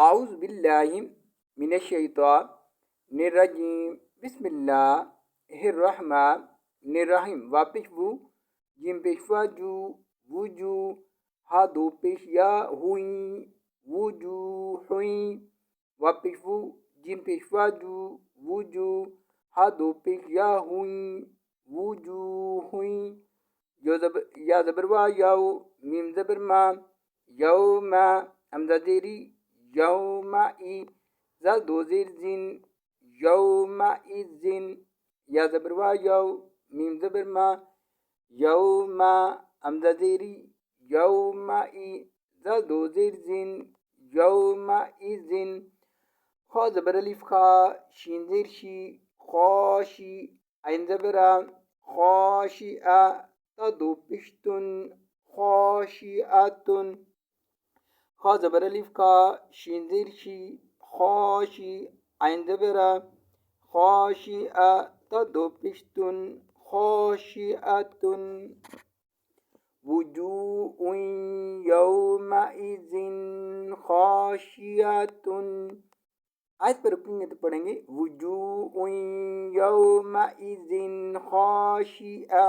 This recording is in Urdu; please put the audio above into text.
اعوذ باللہ من الشیطان الرجیم بسم اللہ الرحمن الرحیم واپش وو جیم پیشوا جو وجو ہا دو پیش یا ہوئی وجو ہوئی واپش وو جیم پیشوا جو وجو ہا دو پیش یا ہوئی وجو ہوئی یا زبر وا یاو میم زبر ما یوم حمزہ زیری یوم ای زال دو زیر زین یوم ای زین یا زبر وا یو میم زبر ما یوم حمزہ زیری یوم ای زال دو زیر زین یوم ای زین خا زبر الف خا شین زیر شی خاشی عین زبر خاشعہ تا دو پشتن خاشعتن خا زبر الف کا شین زیر شی خاشی عین زبر خاشعہ تا دو پشتن خاشعتن وجوه یومئذ خاشعتن آیت پر رکیں گے تو پڑھیں گے وجوه یومئذ خاشعہ